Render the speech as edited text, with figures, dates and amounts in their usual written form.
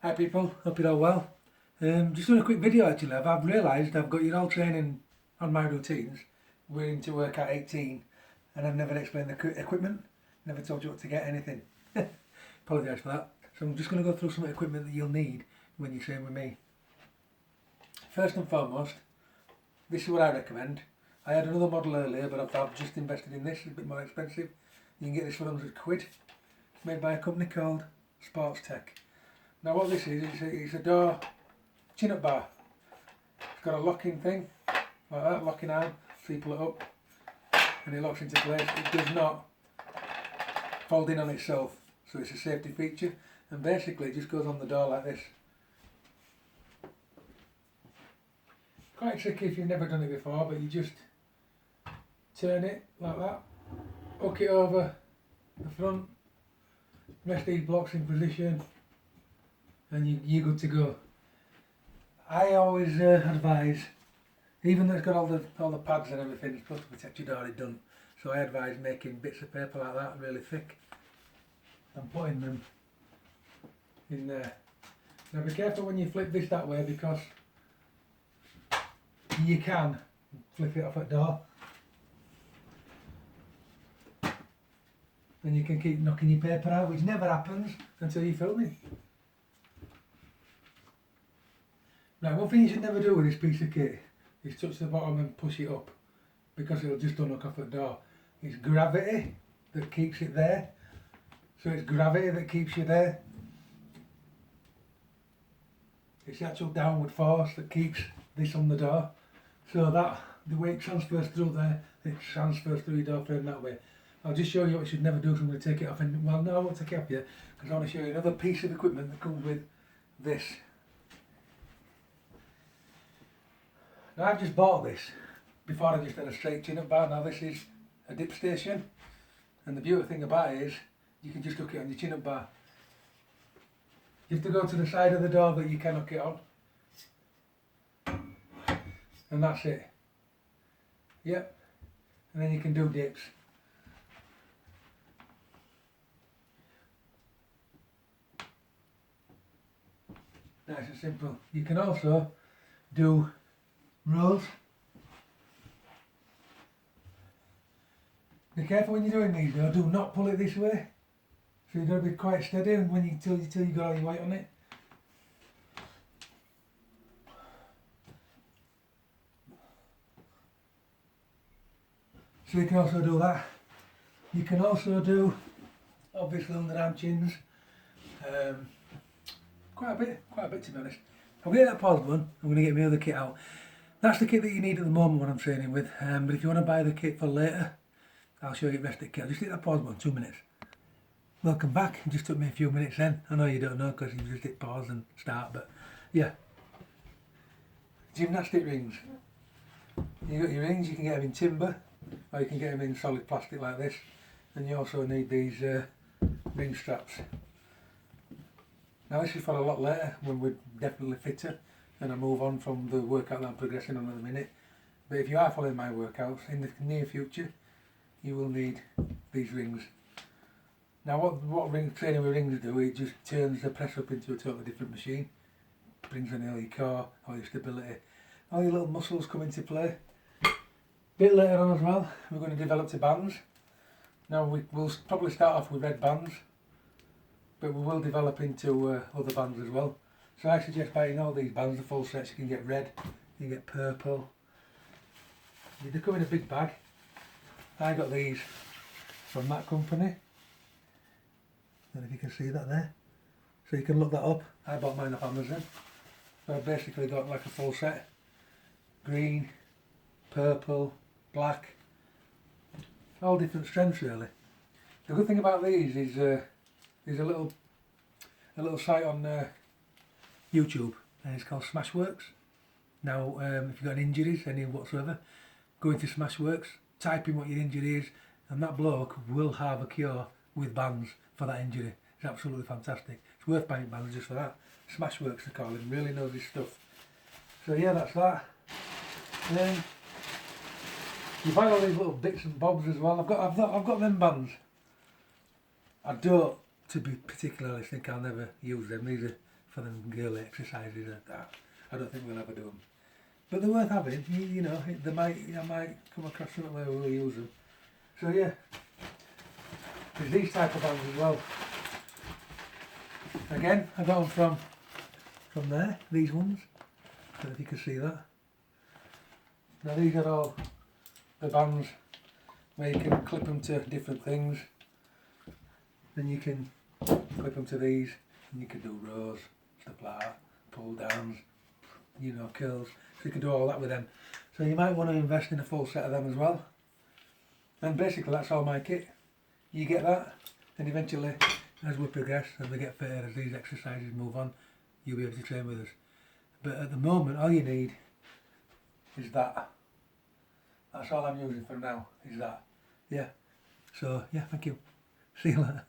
Hi people, hope you're all well. Just doing a quick video actually. I've realised I've got your old training on my routines. We're into work at 18 and I've never explained the equipment, never told you what to get, anything. Apologise for that. So I'm just going to go through some equipment that you'll need when you train with me. First and foremost, this is what I recommend. I had another model earlier but I've just invested in this, it's a bit more expensive. You can get this for £100. It's made by a company called Sports Tech. Now what this is, it's a door chin-up bar. It's got a locking thing, like that, locking arm, so you pull it up and it locks into place. It does not fold in on itself, so it's a safety feature, and basically it just goes on the door like this. Quite tricky if you've never done it before, but you just turn it like that, hook it over the front, rest these blocks in position, and you're good to go. I always advise, even though it's got all the pads and everything, it's supposed to protect your door, it doesn't. So I advise making bits of paper like that, really thick, and putting them in there. Now be careful when you flip this that way, because you can flip it off at door. Then you can keep knocking your paper out, which never happens until you're filming. Now one thing you should never do with this piece of kit is touch the bottom and push it up, because it'll just unhook off the door. It's gravity that keeps it there. So it's gravity that keeps you there. It's the actual downward force that keeps this on the door. So that, the way it transfers through there, it transfers through your door frame that way. I'll just show you what you should never do, so I'm going to take it off, and well, no, I won't take it off yet, because I want to show you another piece of equipment that comes with this. Now I've just bought this, before I just had a straight chin-up bar. Now this is a dip station, and the beautiful thing about it is you can just hook it on your chin-up bar. You have to go to the side of the door that you can hook it on, and that's it. Yep, and then you can do dips. Nice and simple. You can also do rolls. Be careful when you're doing these though, do not pull it this way. So you've got to be quite steady, and when till you got all your weight on it. So you can also do that. You can also do, obviously, underarm chins. Quite a bit to be honest. I'm going to get that paused one, I'm going to get my other kit out. That's the kit that you need at the moment when I'm training with, but if you want to buy the kit for later, I'll show you the rest of the kit. I'll just hit that pause button, 2 minutes. Welcome back. It just took me a few minutes then. I know you don't know because you just hit pause and start, but yeah. Gymnastic rings. You got your rings, you can get them in timber, or you can get them in solid plastic like this, and you also need these ring straps. Now this is for a lot later, when we're definitely fitter and I move on from the workout that I'm progressing on in a minute. But if you are following my workouts, in the near future you will need these rings. Now what training with rings do, it just turns the press up into a totally different machine. Brings in all your core, all your stability, all your little muscles come into play. Bit later on as well, we're going to develop to bands. Now we'll probably start off with red bands, but we will develop into other bands as well. So I suggest buying all these bands, the full sets. You can get red, you can get purple. They come in a big bag. I got these from that company. I don't know if you can see that there. So you can look that up. I bought mine off Amazon. So I've basically got like a full set. Green, purple, black. All different strengths really. The good thing about these is there's a little site on YouTube, and it's called Smashworks. Now, if you've got injuries, any whatsoever, go into Smashworks, type in what your injury is, and that bloke will have a cure with bands for that injury. It's absolutely fantastic. It's worth buying bands just for that. Smashworks they call him, really knows his stuff. So yeah, that's that. Then you buy all these little bits and bobs as well. I've got them bands. I don't, to be particularly, think I'll never use them. These are for them girly exercises and that. I don't think we'll ever do them. But they're worth having, you know, I might come across something where we'll use them. So yeah, there's these type of bands as well. Again, I got them from there, these ones. I don't know if you can see that. Now these are all the bands where you can clip them to different things. Then you can clip them to these, and you can do rows, stuff like that, pull downs, you know, curls. So you can do all that with them. So you might want to invest in a full set of them as well. And basically that's all my kit. You get that, and eventually, as we progress and we get fitter, as these exercises move on, you'll be able to train with us. But at the moment, all you need is that. That's all I'm using for now, is that. Yeah. So, yeah, thank you. See you later.